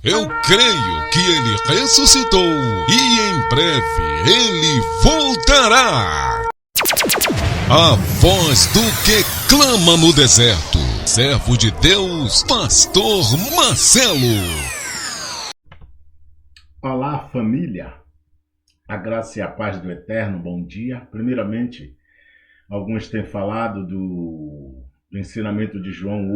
Eu creio que ele ressuscitou e em breve ele voltará. A voz do que clama no deserto. Servo de Deus, Pastor Marcelo. Olá, família. A graça e a paz do Eterno, bom dia. Primeiramente, alguns têm falado do ensinamento de João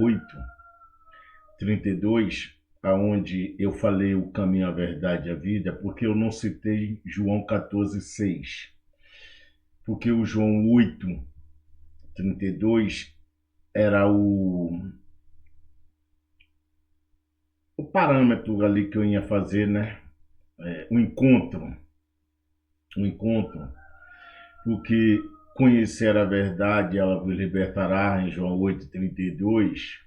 8:32, aonde eu falei o caminho, a verdade e a vida, porque eu não citei João 14:6. Porque o João 8:32 era o parâmetro ali que eu ia fazer, né? Um encontro, porque conhecer a verdade, ela vos libertará, em João 8:32,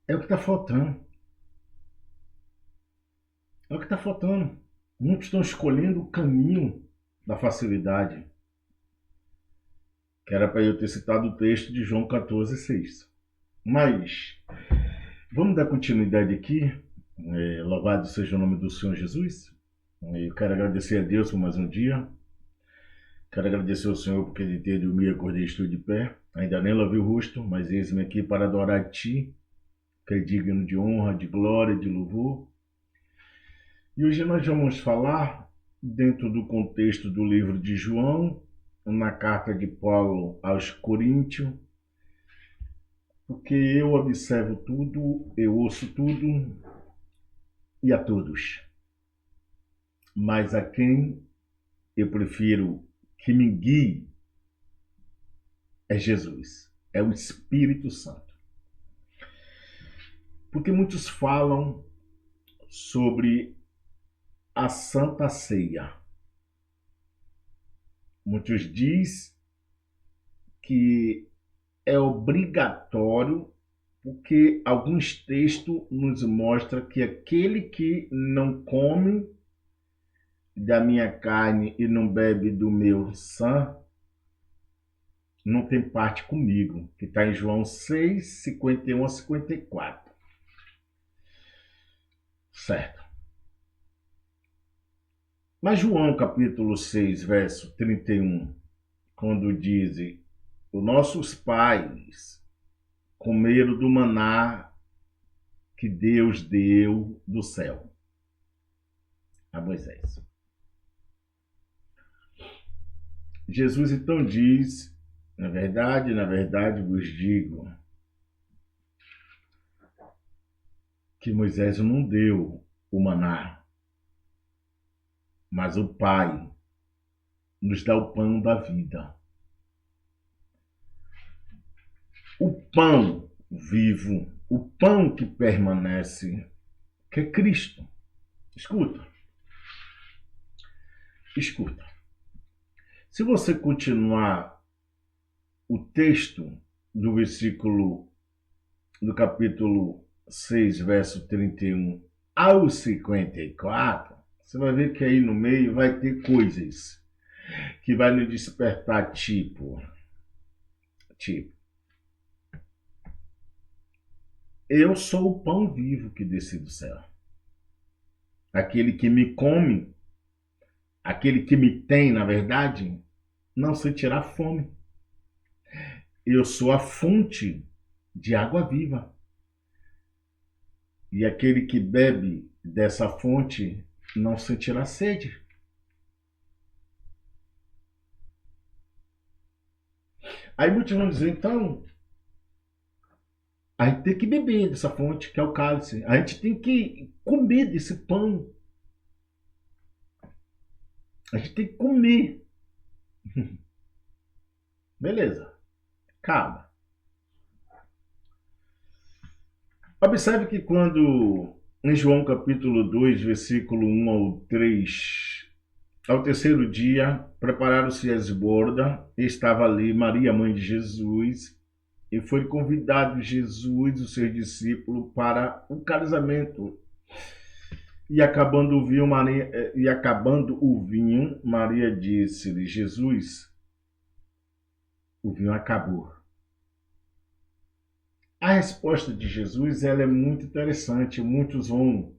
é o que está faltando. É o que está faltando. Muitos estão escolhendo o caminho da facilidade, que era para eu ter citado o texto de João 14:6. Mas, vamos dar continuidade aqui. Louvado seja o nome do Senhor Jesus. Eu quero agradecer a Deus por mais um dia. Quero agradecer ao Senhor porque de ter dormido e acordei, estou de pé. Ainda nem lavei o rosto, mas eis-me aqui para adorar a Ti, que é digno de honra, de glória, de louvor. E hoje nós vamos falar dentro do contexto do livro de João, na carta de Paulo aos Coríntios, porque eu observo tudo, eu ouço tudo e a todos. Mas a quem eu prefiro que me guie é Jesus, é o Espírito Santo. Porque muitos falam sobre a Santa Ceia. Muitos dizem que é obrigatório, porque alguns textos nos mostram que aquele que não come da minha carne e não bebe do meu sangue não tem parte comigo, que está em João 6:51-54. Certo. Mas João capítulo 6, verso 31, quando diz: os nossos pais comeram do maná que Deus deu do céu a Moisés. Jesus então diz: na verdade vos digo que Moisés não deu o maná, mas o Pai nos dá o pão da vida. O pão vivo, o pão que permanece, que é Cristo. Escuta. Se você continuar o texto do versículo do capítulo 6, verso 31 ao 54, você vai ver que aí no meio vai ter coisas que vai nos despertar, tipo, eu sou o pão vivo que desci do céu. Aquele que me come, aquele que me tem, na verdade, não sentirá fome. Eu sou a fonte de água viva. E aquele que bebe dessa fonte não sentirá sede. Aí muitos vão dizer, então, a gente tem que beber dessa fonte, que é o cálice. A gente tem que comer desse pão. A gente tem que comer. Beleza. Calma. Observe que quando em João capítulo 2, versículo 1 ao 3, ao terceiro dia, prepararam-se as bordas, e estava ali Maria, mãe de Jesus, e foi convidado Jesus, o seu discípulo, para o casamento. E acabando o vinho, Maria disse-lhe: Jesus, o vinho acabou. A resposta de Jesus ela é muito interessante. Muitos vão,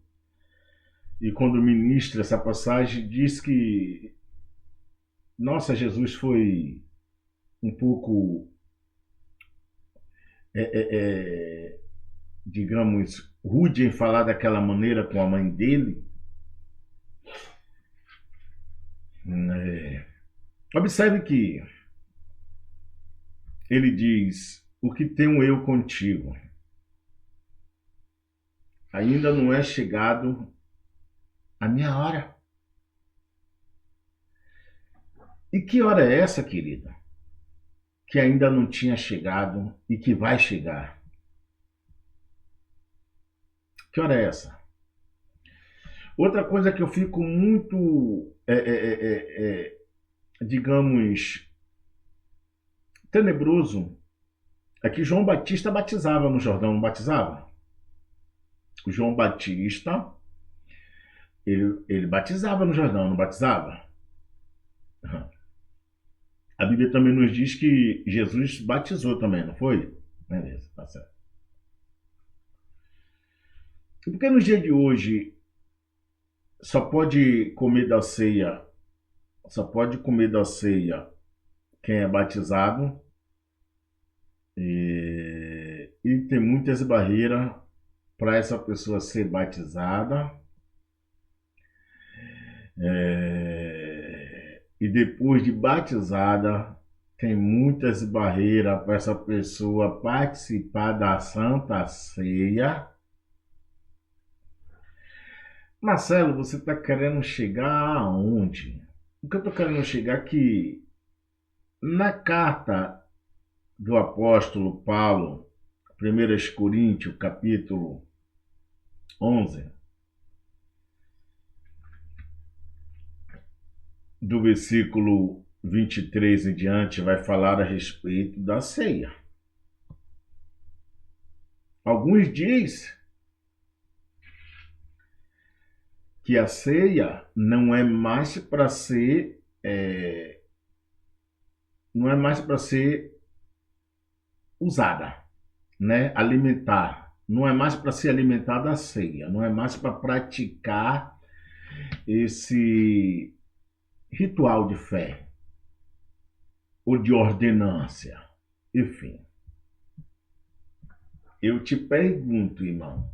e quando ministra essa passagem, diz que, nossa, Jesus foi um pouco, digamos, rude em falar daquela maneira com a mãe dele. Observe que ele diz: o que tenho eu contigo? Ainda não é chegado a minha hora. E que hora é essa, querida? Que ainda não tinha chegado e que vai chegar. Que hora é essa? Outra coisa que eu fico muito, digamos, tenebroso é que João Batista batizava no Jordão, não batizava? O João Batista, ele batizava no Jordão, não batizava? A Bíblia também nos diz que Jesus batizou também, não foi? Beleza, tá certo. E por que no dia de hoje só pode comer da ceia quem é batizado, e tem muitas barreiras para essa pessoa ser batizada, e depois de batizada tem muitas barreiras para essa pessoa participar da Santa Ceia. Marcelo, você está querendo chegar aonde? O que eu estou querendo chegar é que na carta do apóstolo Paulo, 1 Coríntios, capítulo 11, do versículo 23 em diante, vai falar a respeito da ceia. Alguns dizem que a ceia não é mais para ser usada, né? Alimentar. Não é mais para ser alimentada a ceia, não é mais para praticar esse ritual de fé ou de ordenância. Enfim, eu te pergunto, irmão,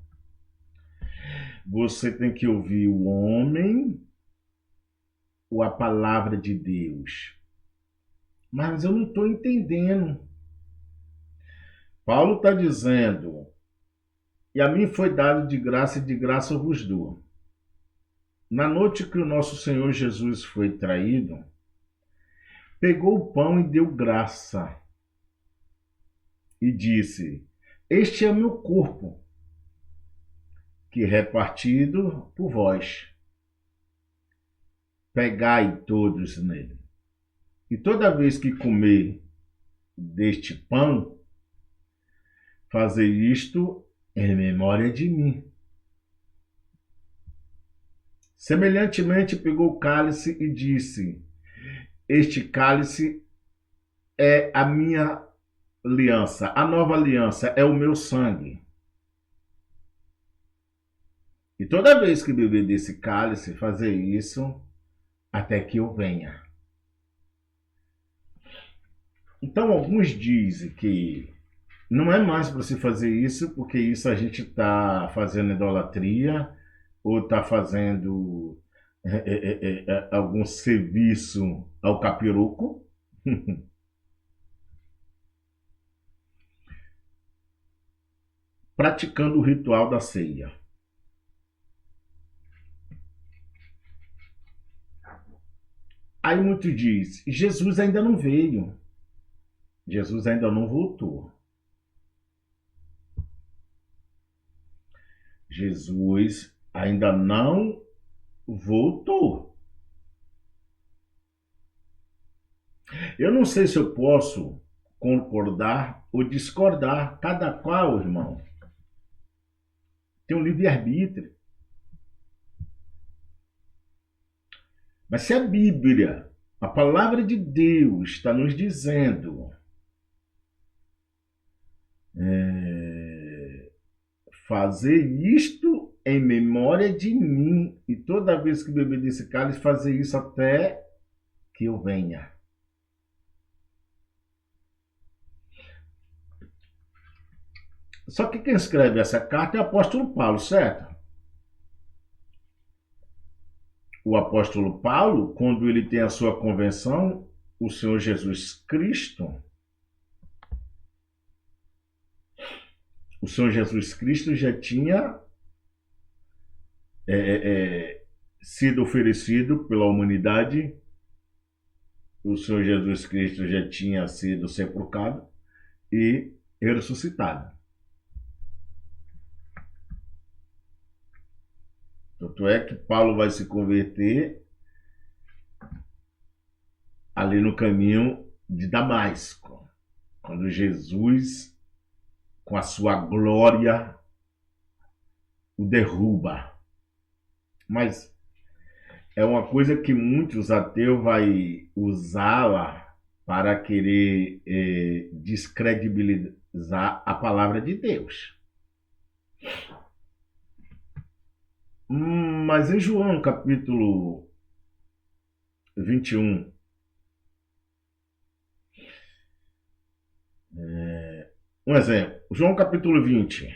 você tem que ouvir o homem ou a palavra de Deus? Mas eu não estou entendendo. Paulo está dizendo: e a mim foi dado de graça, e de graça eu vos dou. Na noite que o nosso Senhor Jesus foi traído, pegou o pão e deu graça, e disse: este é o meu corpo, que é repartido por vós. Pegai todos nele. E toda vez que comer deste pão, fazei isto em memória de mim. Semelhantemente, pegou o cálice e disse: este cálice é a minha aliança, a nova aliança, é o meu sangue. E toda vez que beber desse cálice, fazer isso até que eu venha. Então, alguns dizem que não é mais para se fazer isso, porque isso a gente está fazendo idolatria, ou está fazendo algum serviço ao capiroco. Praticando o ritual da ceia. Aí muitos dizem: Jesus ainda não veio. Jesus ainda não voltou. Jesus ainda não voltou. Eu não sei se eu posso concordar ou discordar. Cada qual, irmão, tem um livre-arbítrio. Mas se a Bíblia, a palavra de Deus, está nos dizendo fazer isto em memória de mim. E toda vez que beber desse cálice, fazer isso até que eu venha. Só que quem escreve essa carta é o apóstolo Paulo, certo? O apóstolo Paulo, quando ele tem a sua convenção, o Senhor Jesus Cristo, já tinha sido oferecido pela humanidade, o Senhor Jesus Cristo já tinha sido sepultado e ressuscitado. Tanto é que Paulo vai se converter ali no caminho de Damasco, quando Jesus, com a sua glória, o derruba. Mas é uma coisa que muitos ateus vai usá-la para querer descredibilizar a palavra de Deus. Mas em João capítulo 21, um exemplo, João capítulo 20,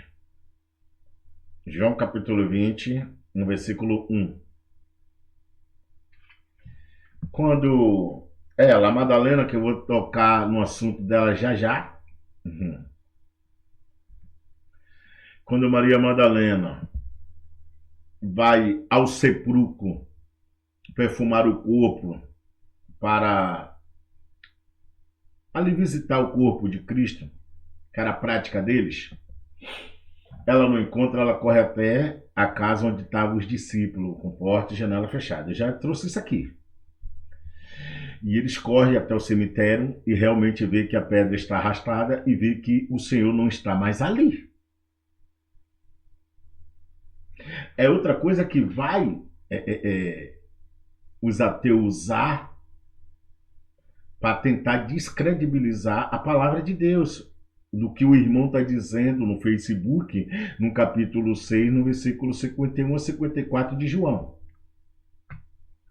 no versículo 1. Quando ela, a Madalena, que eu vou tocar no assunto dela já, quando Maria Madalena vai ao sepulcro perfumar o corpo para ali visitar o corpo de Cristo, que era a prática deles, ela não encontra, ela corre até a casa onde estavam os discípulos, com porta e janela fechada. Eu já trouxe isso aqui. E eles correm até o cemitério e realmente vê que a pedra está arrastada e vê que o Senhor não está mais ali. É outra coisa que vai os ateus usar para tentar descredibilizar a palavra de Deus, do que o irmão está dizendo no Facebook, no capítulo 6, no versículo 51 a 54 de João.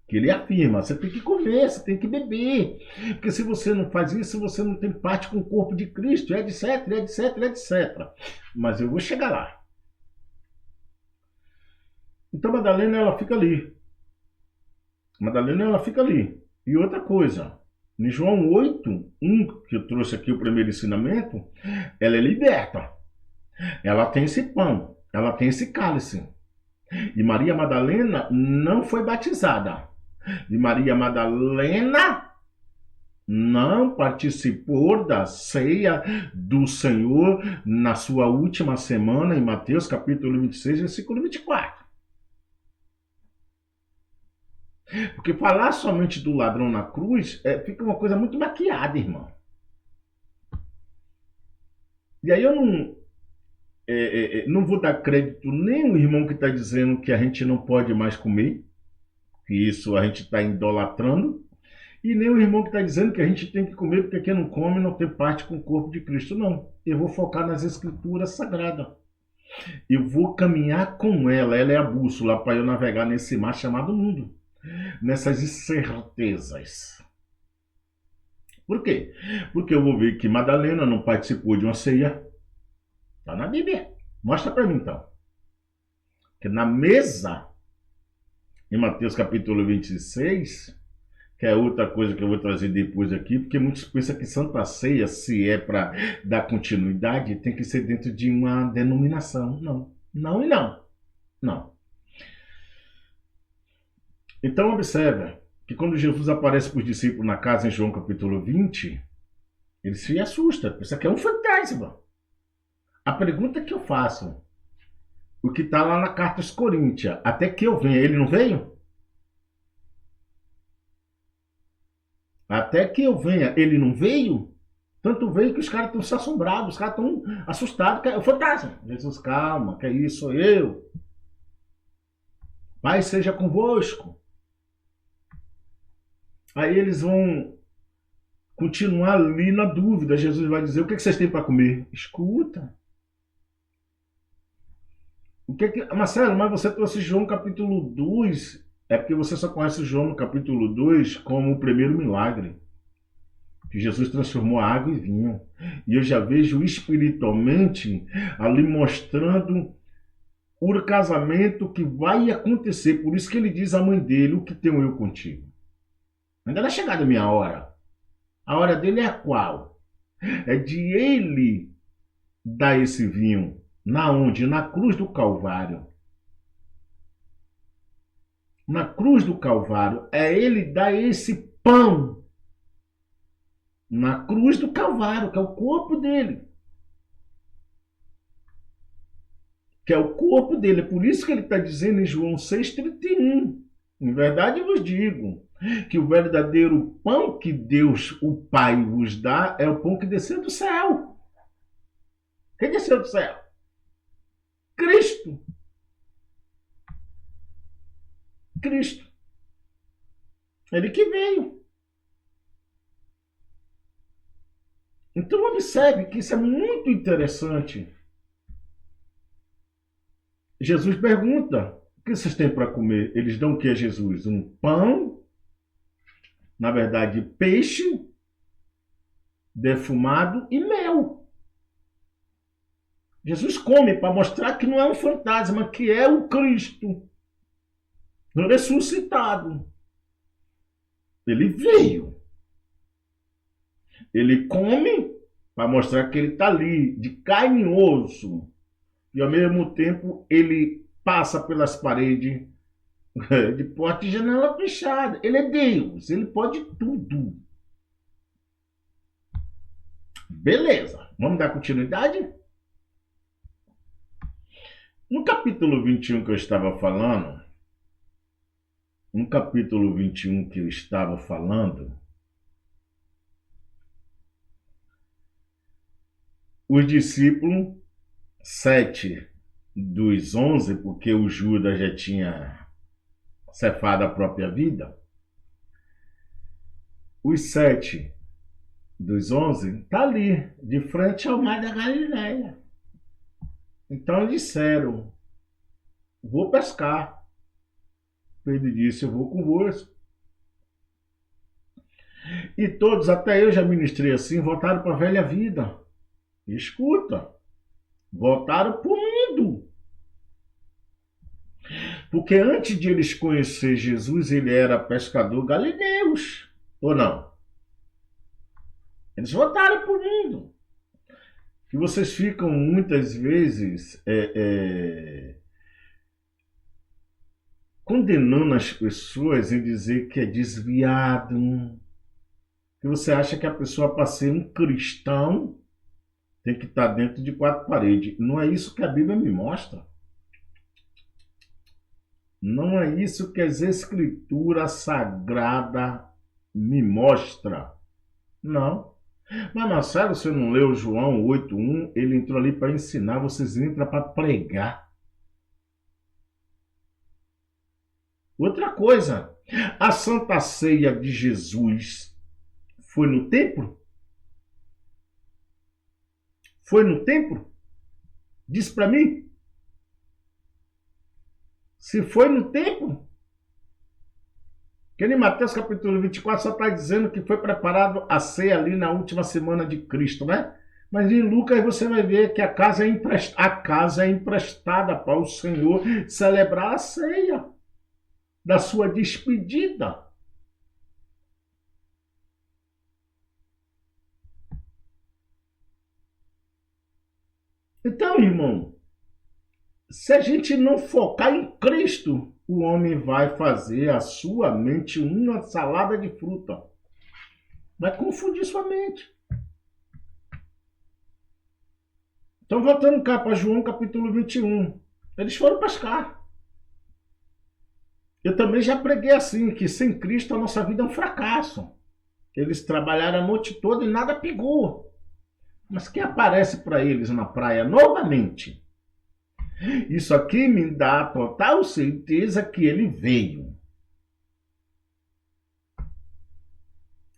Que ele afirma, você tem que comer, você tem que beber, porque se você não faz isso, você não tem parte com o corpo de Cristo, etc, etc, etc. Mas eu vou chegar lá. Então Madalena, ela fica ali. E outra coisa, em João 8, 1, que eu trouxe aqui o primeiro ensinamento, ela é liberta. Ela tem esse pão, ela tem esse cálice. E Maria Madalena não foi batizada. E Maria Madalena não participou da ceia do Senhor na sua última semana, em Mateus capítulo 26, versículo 24. Porque falar somente do ladrão na cruz fica uma coisa muito maquiada, irmão. E aí eu não vou dar crédito nem ao irmão que está dizendo que a gente não pode mais comer, que isso a gente está idolatrando, e nem o irmão que está dizendo que a gente tem que comer porque quem não come não tem parte com o corpo de Cristo. Não, eu vou focar nas escrituras sagradas. Eu vou caminhar com ela é a bússola para eu navegar nesse mar chamado mundo, nessas incertezas. Por quê? Porque eu vou ver que Madalena não participou de uma ceia. Está na Bíblia. Mostra para mim então. Que na mesa, em Mateus capítulo 26, que é outra coisa que eu vou trazer depois aqui, porque muitos pensam que Santa Ceia, se é para dar continuidade, tem que ser dentro de uma denominação. Não. Não e não. Não. Então observa que quando Jesus aparece para os discípulos na casa em João capítulo 20, eles se assustam. Pensa que é um fantasma. A pergunta que eu faço, o que está lá na carta aos Coríntios, até que eu venha, ele não veio? Até que eu venha, ele não veio? Tanto veio que os caras estão se assombrados, os caras estão assustados, que é o fantasma. Jesus, calma, que é isso, sou eu. Pai seja convosco. Aí eles vão continuar ali na dúvida. Jesus vai dizer, o que vocês têm para comer? Escuta. Marcelo, mas você trouxe João capítulo 2. É porque você só conhece João no capítulo 2 como o primeiro milagre. Que Jesus transformou água em vinho. E eu já vejo espiritualmente ali mostrando o casamento que vai acontecer. Por isso que ele diz à mãe dele: o que tenho eu contigo? Ainda não é chegada a minha hora. A hora dele é a qual? É de ele dar esse vinho. Na onde? Na cruz do Calvário. Na cruz do Calvário. É ele dar esse pão. Na cruz do Calvário, que é o corpo dele. Que é o corpo dele. É por isso que ele está dizendo em João 6,31. Em verdade vos digo que o verdadeiro pão que Deus, o Pai, vos dá é o pão que desceu do céu. Quem desceu do céu? Cristo. Cristo. Ele que veio. Então observe que isso é muito interessante. Jesus pergunta: o que vocês têm para comer? Eles dão o que a Jesus? Um pão, na verdade peixe, defumado e mel. Jesus come para mostrar que não é um fantasma, que é o Cristo ressuscitado. Ele veio. Ele come para mostrar que ele está ali, de carne e osso. E ao mesmo tempo ele passa pelas paredes de porta e janela fechada. Ele é Deus, ele pode tudo. Beleza, vamos dar continuidade? No capítulo 21 que eu estava falando, os discípulos, 7 dos 11, porque o Judas já tinha cefado a própria vida, os 7 dos 11 está ali, de frente ao mar da Galileia. Então eles disseram: vou pescar. Pedro disse: eu vou convosco. E todos, até eu já ministrei assim, voltaram para a velha vida. Escuta, voltaram para o mundo. Porque antes de eles conhecer Jesus, ele era pescador galileus, ou não? Eles voltaram para o mundo. Que vocês ficam muitas vezes condenando as pessoas em dizer que é desviado. Que você acha que a pessoa, para ser um cristão, tem que estar dentro de 4 paredes. Não é isso que a Bíblia me mostra. Não é isso que as Escrituras Sagradas me mostram. Não. Mas, Marcelo, você não leu João 8,1? Ele entrou ali para ensinar, vocês entram para pregar. Outra coisa, a Santa Ceia de Jesus foi no templo? Foi no templo? Diz para mim. Se foi no templo, que em Mateus capítulo 24 só está dizendo que foi preparado a ceia ali na última semana de Cristo, né? Mas em Lucas você vai ver que a casa é emprestada para o Senhor celebrar a ceia da sua despedida. Então, irmão, se a gente não focar em Cristo, o homem vai fazer a sua mente uma salada de fruta. Vai confundir sua mente. Então, voltando cá para João capítulo 21. Eles foram pescar. Eu também já preguei assim, que sem Cristo a nossa vida é um fracasso. Eles trabalharam a noite toda e nada pegou. Mas quem aparece para eles na praia novamente? Isso aqui me dá a total certeza que ele veio.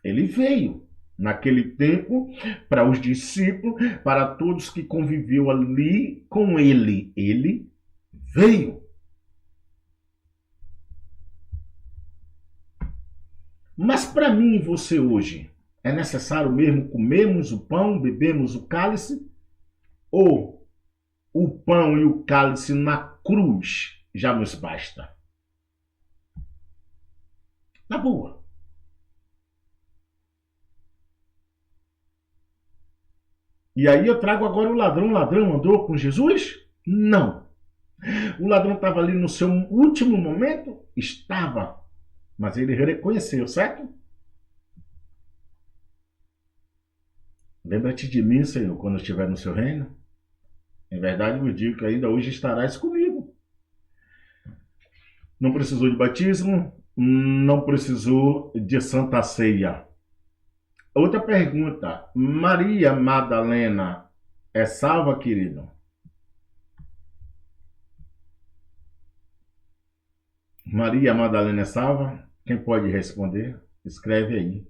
Ele veio. Naquele tempo, para os discípulos, para todos que conviveu ali com ele. Ele veio. Mas para mim e você hoje, é necessário mesmo comermos o pão, bebermos o cálice? Ou o pão e o cálice na cruz já nos basta? Na boa. E aí eu trago agora o ladrão. O ladrão andou com Jesus? Não. O ladrão estava ali no seu último momento? Estava. Mas ele reconheceu, certo? Lembra-te de mim, Senhor, quando eu estiver no seu reino. Em verdade, eu digo que ainda hoje estarás comigo. Não precisou de batismo, não precisou de Santa Ceia. Outra pergunta. Maria Madalena é salva, querido? Maria Madalena é salva? Quem pode responder? Escreve aí.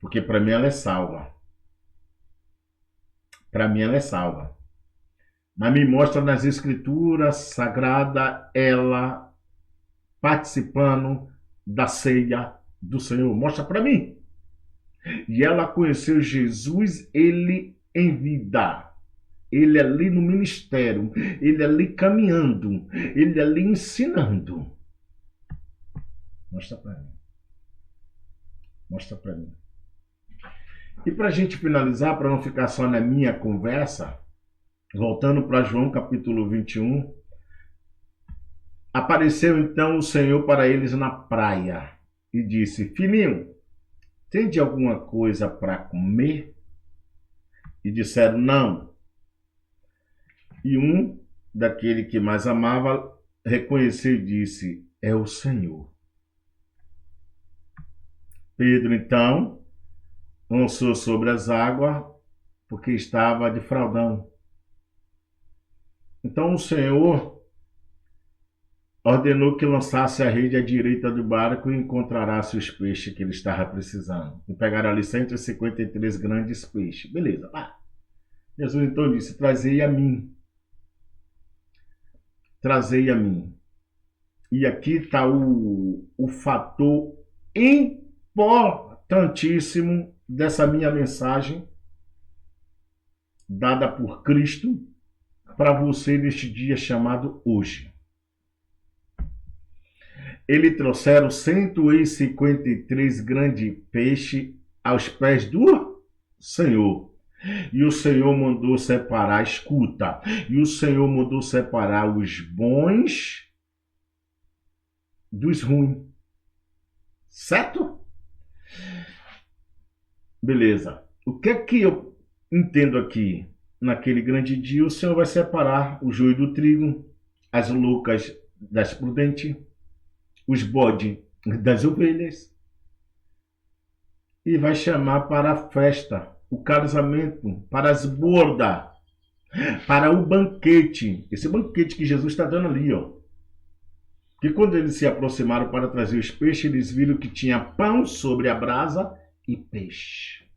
Porque para mim ela é salva. Para mim ela é salva. Mas me mostra nas escrituras sagradas ela participando da ceia do Senhor. Mostra para mim. E ela conheceu Jesus, ele em vida. Ele ali no ministério. Ele ali caminhando. Ele ali ensinando. Mostra para mim. Mostra para mim. E para a gente finalizar, para não ficar só na minha conversa, voltando para João capítulo 21, apareceu então o Senhor para eles na praia e disse: Filhinho, tende alguma coisa para comer? E disseram: não. E um daquele que mais amava reconheceu e disse: é o Senhor. Pedro então lançou sobre as águas, porque estava de fraldão. Então o Senhor ordenou que lançasse a rede à direita do barco e encontrarasse os peixes que ele estava precisando. E pegaram ali 153 grandes peixes. Beleza. Jesus então disse: trazei a mim. Trazei a mim. E aqui está o fator importantíssimo dessa minha mensagem dada por Cristo para você neste dia chamado hoje. Ele trouxeram 153 grandes peixes aos pés do Senhor. E o Senhor mandou separar, escuta, e o Senhor mandou separar os bons dos ruins. Certo? Beleza. O que é que eu entendo aqui? Naquele grande dia, o Senhor vai separar o joio do trigo, as loucas das prudentes, os bodes das ovelhas, e vai chamar para a festa, o casamento, para as bodas, para o banquete. Esse banquete que Jesus está dando ali, ó. Que quando eles se aproximaram para trazer os peixes, eles viram que tinha pão sobre a brasa e peixe.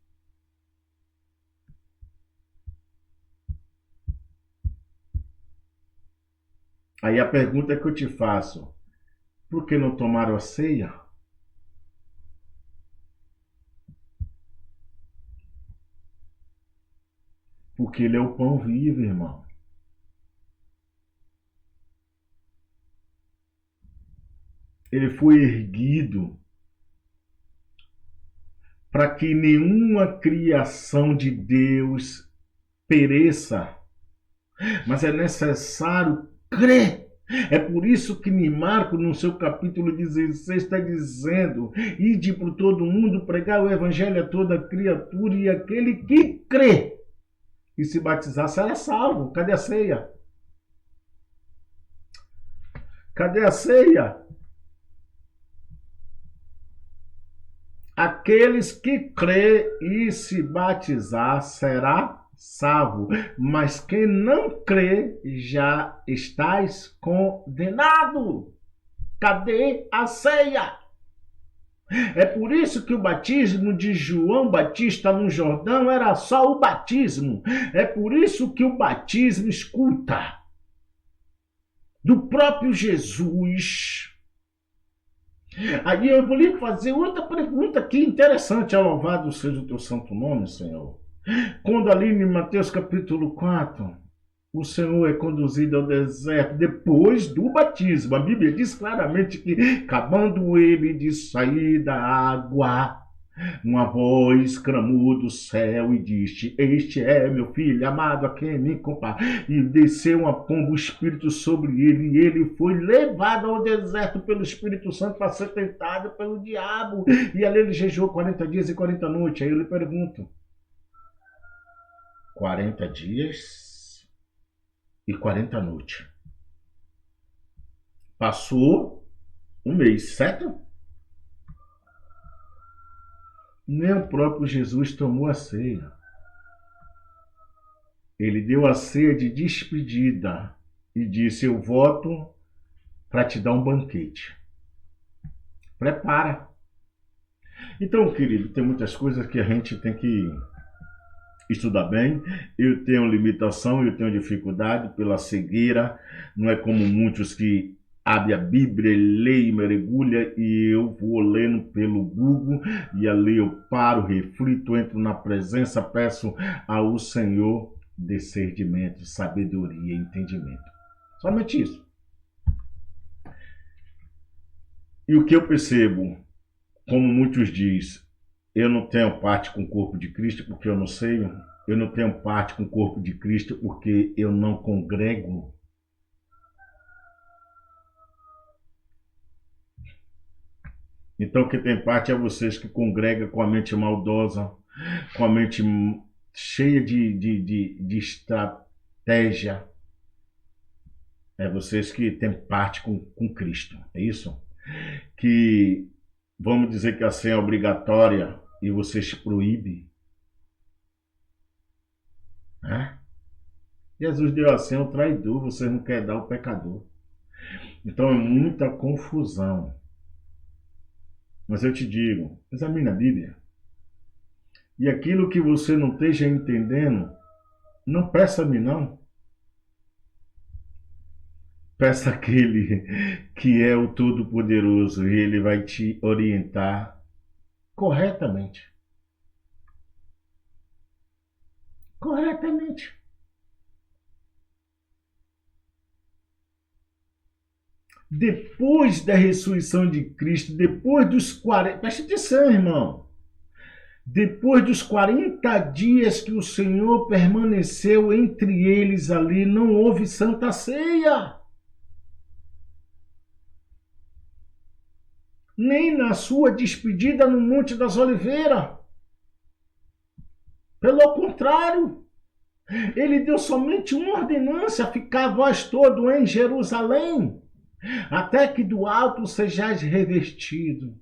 Aí a pergunta que eu te faço: por que não tomaram a ceia? Porque ele é o pão vivo, irmão. Ele foi erguido para que nenhuma criação de Deus pereça. Mas é necessário crer. É por isso que Marcos, no seu capítulo 16, está dizendo: ide por todo mundo, pregar o evangelho a toda criatura, e aquele que crê e se batizar será salvo. Cadê a ceia? Cadê a ceia? Aqueles que crê e se batizar será salvo, mas quem não crê já estás condenado. Cadê a ceia? É por isso que o batismo de João Batista no Jordão era só o batismo. É por isso que o batismo, escuta, do próprio Jesus. Aí eu vou lhe fazer outra pergunta aqui interessante. Louvado seja o teu santo nome, Senhor. Quando ali em Mateus capítulo 4, o Senhor é conduzido ao deserto depois do batismo. A Bíblia diz claramente que, acabando ele de sair da água, uma voz clamou do céu e disse: este é meu filho amado, a quem me comprar. E desceu uma pomba, o Espírito sobre ele, e ele foi levado ao deserto pelo Espírito Santo para ser tentado pelo diabo. E ali ele jejuou 40 dias e 40 noites. Aí eu lhe pergunto: 40 dias e 40 noites. Passou um mês, certo? Nem o próprio Jesus tomou a ceia. Ele deu a ceia de despedida e disse: eu volto para te dar um banquete. Prepara. Então, querido, tem muitas coisas que a gente tem que estudar bem. Eu tenho limitação, eu tenho dificuldade pela cegueira. Não é como muitos que abre a Bíblia, lê e mergulha, e eu vou lendo pelo Google, e ali eu paro, reflito, entro na presença, peço ao Senhor discernimento, sabedoria e entendimento. Somente isso. E o que eu percebo, como muitos dizem, eu não tenho parte com o corpo de Cristo porque eu não sei, eu não tenho parte com o corpo de Cristo porque eu não congrego. Então, quem tem parte é vocês que congregam com a mente maldosa, com a mente cheia de estratégia. É vocês que têm parte com Cristo, é isso? Que vamos dizer que a ceia é obrigatória e vocês proíbem. Jesus deu a ceia ao traidor, vocês não querem dar ao pecador. Então é muita confusão. Mas eu te digo, examine a Bíblia. E aquilo que você não esteja entendendo, não peça a mim, não. Peça aquele que é o Todo-Poderoso e ele vai te orientar corretamente. Corretamente. Depois da ressurreição de Cristo, depois dos 40... Preste atenção, irmão. Depois dos 40 dias que o Senhor permaneceu entre eles ali, não houve santa ceia. Nem na sua despedida no Monte das Oliveiras. Pelo contrário, ele deu somente uma ordenança: ficar vós todos em Jerusalém, até que do alto sejais revestido.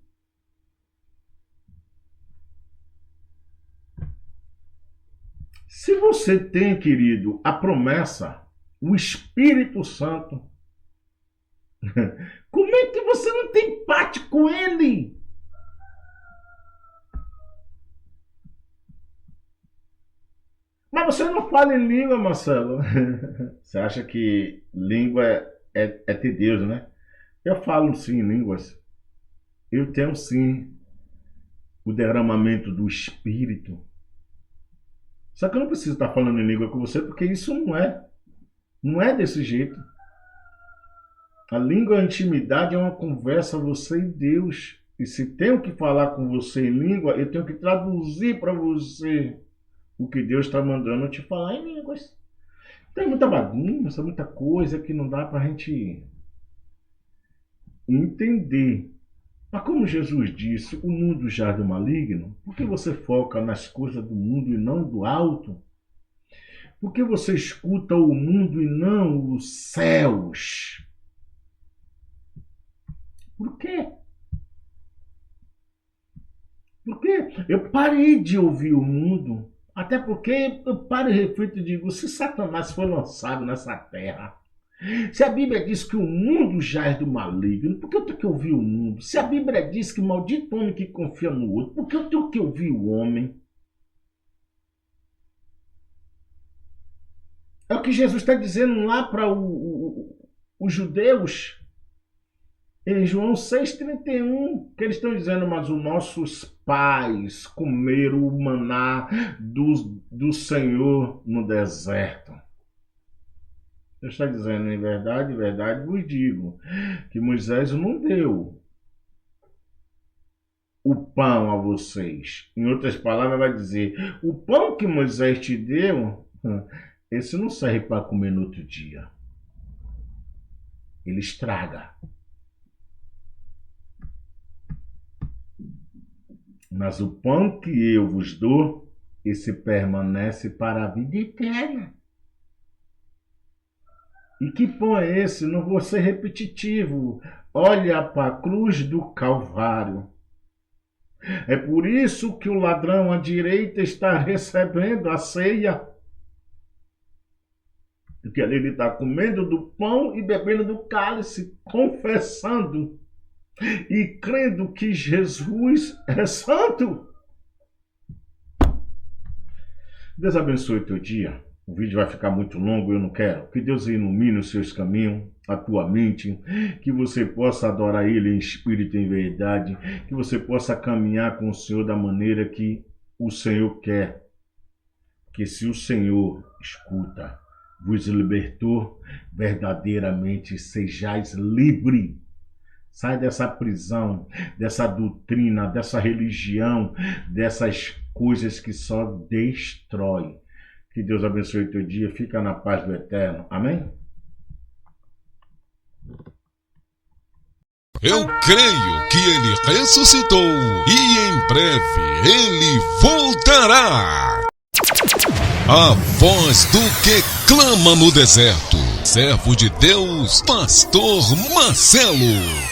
Se você tem, querido, a promessa, o Espírito Santo, como é que você não tem parte com ele? Mas você não fala em língua, Marcelo. Você acha que língua é ter Deus, né? Eu falo sim em línguas. Eu tenho sim o derramamento do Espírito. Só que eu não preciso estar falando em língua com você, porque isso não é desse jeito. A língua, a intimidade é uma conversa, você e Deus. E se tenho que falar com você em língua, eu tenho que traduzir para você o que Deus está mandando eu te falar em línguas. Tem muita bagunça, muita coisa que não dá para a gente entender. Mas como Jesus disse, o mundo jaz do maligno. Por que você foca nas coisas do mundo e não do alto? Por que você escuta o mundo e não os céus? Por quê? Porque eu parei de ouvir o mundo. Até porque eu paro e reflito e digo: se Satanás foi lançado nessa terra, se a Bíblia diz que o mundo jaz do maligno, por que eu tenho que ouvir o mundo? Se a Bíblia diz que maldito homem que confia no outro, por que eu tenho que ouvir o homem? É o que Jesus está dizendo lá para o os judeus, em João 6,31, que eles estão dizendo, mas os nossos pais comeram o maná do Senhor no deserto. Ele está dizendo, em verdade vos digo, que Moisés não deu o pão a vocês. Em outras palavras, vai dizer, o pão que Moisés te deu, esse não serve para comer no outro dia. Ele estraga. Mas o pão que eu vos dou, esse permanece para a vida eterna. E que pão é esse? Não vou ser repetitivo. Olha para a cruz do Calvário. É por isso que o ladrão à direita está recebendo a ceia. Porque ali ele está comendo do pão e bebendo do cálice, confessando e crendo que Jesus é santo. Deus abençoe o teu dia. O vídeo vai ficar muito longo, eu não quero. Que Deus ilumine os seus caminhos, a tua mente, que você possa adorar Ele em espírito e em verdade, que você possa caminhar com o Senhor da maneira que o Senhor quer. Que se o Senhor escuta, vos libertou, verdadeiramente sejais livre. Sai dessa prisão, dessa doutrina, dessa religião, dessas coisas que só destrói. Que Deus abençoe o teu dia. Fica na paz do Eterno. Amém? Eu creio que Ele ressuscitou e em breve Ele voltará. A voz do que clama no deserto. Servo de Deus, Pastor Marcelo.